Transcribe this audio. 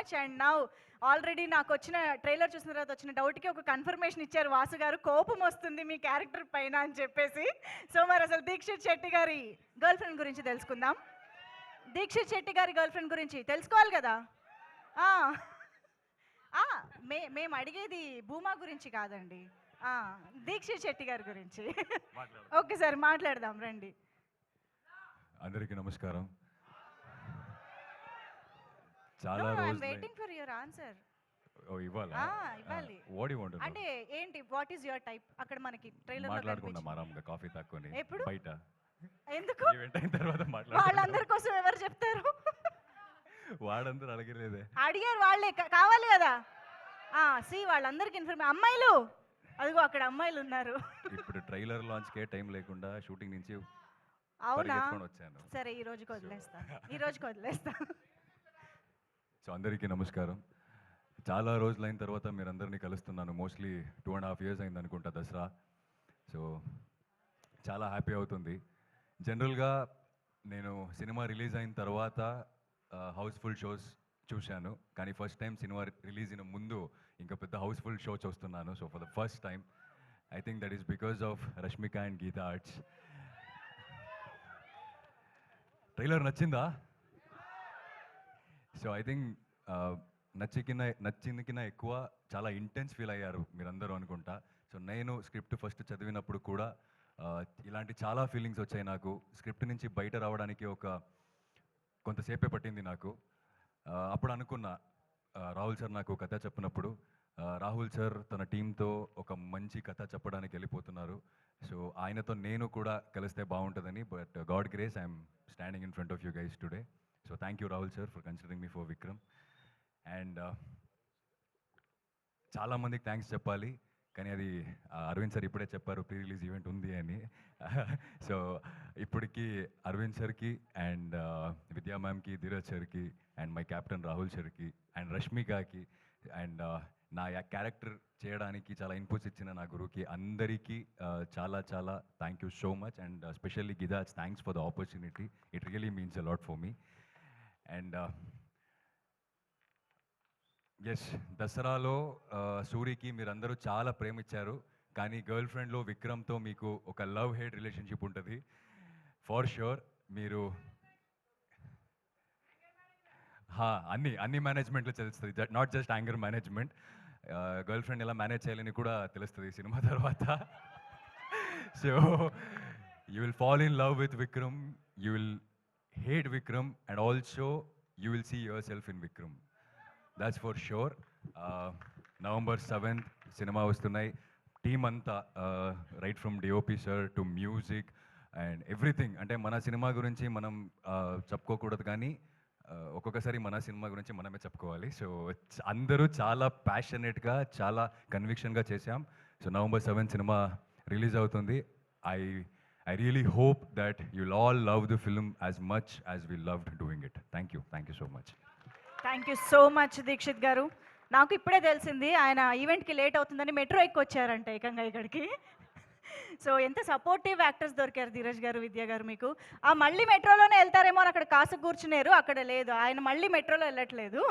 Much. And now already నాకు వచ్చిన trailer చూసిన తర్వాత వచ్చిన డౌట్కి ఒక కన్ఫర్మేషన్ ఇచ్చారు వాసు గారు, కోపం వస్తుంది మీ క్యారెక్టర్ పైన అని చెప్పేసి. సో మరి అసలు దీక్షిత్ శెట్టి గారి గర్ల్ ఫ్రెండ్ గురించి తెలుసుకుందాం. దీక్షిత్ శెట్టి గారి గర్ల్ ఫ్రెండ్ గురించి తెలుసుకోవాలి కదా. మేము అడిగేది భూమా గురించి కాదండి, దీక్షిత్ శెట్టి గారి గురించి. ఒక్కసారి మాట్లాడదాం రండి. అందరికీ నమస్కారం. చాలా రోజులు వెయిటింగ్ ఫర్ యువర్ ఆన్సర్. ఇవ్వాలి. వాట్ యు వాంట్ అంటే ఏంటి, వాట్ ఈస్ యువర్ టైప్? అక్కడ మనకి ట్రైలర్ లో మాట్లాడుకుందాం ఆరాంగా కాఫీ తాక్కొని. ఎప్పుడు బయట ఎందుకు? ఈవెంట్ అయిన తర్వాత మాట్లాడుకుందాం. వాళ్ళందరి కోసం ఎవరు చెప్తారు? వాడందరూ అడగలేదే. అడిగారు వాళ్ళే, కావాలి కదా. వాళ్ళందరికి ఇన్ఫర్మేషన్. అమ్మాయిలు అదిగో అక్కడ అమ్మాయిలు ఉన్నారు. ఇప్పుడు ట్రైలర్ లాంచ్ కే టైం లేకుండా షూటింగ్ నుంచి అవునా వచ్చాను. సరే ఈ రోజుకి వదిలేస్తా. సో అందరికీ నమస్కారం. చాలా రోజులైన తర్వాత మీరందరినీ కలుస్తున్నాను. మోస్ట్లీ 2.5 years అయింది అనుకుంటా దసరా. సో చాలా హ్యాపీ అవుతుంది. జనరల్గా నేను సినిమా రిలీజ్ అయిన తర్వాత హౌస్ఫుల్ షోస్ చూశాను, కానీ ఫస్ట్ టైం సినిమా రిలీజ్ అయిన ముందు ఇంకా పెద్ద హౌస్ఫుల్ షో చూస్తున్నాను. So for the first time I think that is because of Rashmika and Geetha Arts. Trailer నచ్చిందా? సో ఐ థింక్ నచ్చింది కింద ఎక్కువ చాలా ఇంటెన్స్ ఫీల్ అయ్యారు మీరందరూ అనుకుంటా. సో నేను స్క్రిప్ట్ ఫస్ట్ చదివినప్పుడు కూడా ఇలాంటి చాలా ఫీలింగ్స్ వచ్చాయి నాకు. స్క్రిప్ట్ నుంచి బయట రావడానికి కొంతసేపే పట్టింది నాకు. అప్పుడు అనుకున్నా, రాహుల్ సార్ నాకు కథ చెప్పినప్పుడు, రాహుల్ సార్ తన టీంతో ఒక మంచి కథ చెప్పడానికి వెళ్ళిపోతున్నారు. సో ఆయనతో నేను కూడా కలిస్తే బాగుంటుందని. But God grace I'm standing in front of you guys today. So thank you Rahul sir for considering me for Vikram. And చాలామందికి థ్యాంక్స్ చెప్పాలి, కానీ అది అరవింద్ సార్ ఇప్పుడే చెప్పారు ప్రీ రిలీజ్ ఈవెంట్ ఉంది అని. సో ఇప్పటికీ అరవింద్ సార్కి అండ్ విద్యా మ్యామ్కి, ధీరజ్ సార్కి అండ్ మై కెప్టెన్ రాహుల్ సార్కి అండ్ రష్మికకి అండ్ నా క్యారెక్టర్ చేయడానికి చాలా ఇన్పుట్స్ ఇచ్చిన నా గురువుకి అందరికీ చాలా చాలా thank you so much. And specially గిదాజ్, thanks for the opportunity. It really means a lot for me. And yes, దసరాలో సూరికి మీరందరూ చాలా ప్రేమించారు, కానీ గర్ల్ ఫ్రెండ్లో విక్రమ్తో మీకు ఒక లవ్ హేట్ రిలేషన్షిప్ ఉంటుంది ఫార్ ష్యూర్. మీరు అన్ని మేనేజ్మెంట్లో తెలుస్తుంది, not just anger management. Girlfriend ఎలా మేనేజ్ చేయాలని కూడా తెలుస్తుంది సినిమా తర్వాత. So you will fall in love with Vikram, you will hate Vikram, and also you will see yourself in Vikram. That's for sure. November 7th సినిమా వస్తున్నాయి. Team అంతా right from DOP sir to music and everything. అంటే మన cinema గురించి మనం చెప్పుకోకూడదు, కానీ ఒక్కొక్కసారి మన సినిమా గురించి మనమే చెప్పుకోవాలి. సో అందరూ చాలా ప్యాషనెట్గా, చాలా కన్విక్షన్గా చేశాం. So November 7th cinema release అవుతుంది. I really hope that you'll all love the film as much as we loved doing it. Thank you so much. Thank you so much Dikshit గారు. నాకు ఇప్పుడే తెలిసింది ఆయన ఈవెంట్కి లేట్ అవుతుందని మెట్రో ఎక్కువ వచ్చారంట ఏకంగా ఇక్కడికి. సో ఎంత సపోర్టివ్ యాక్టర్స్ దొరికారు ధీరజ్ గారు, విద్య గారు మీకు. మళ్ళీ మెట్రోలోనే వెళ్తారేమో అని అక్కడ కాసు కూర్చున్నారు, అక్కడ లేదు, ఆయన మళ్ళీ మెట్రోలో వెళ్ళట్లేదు.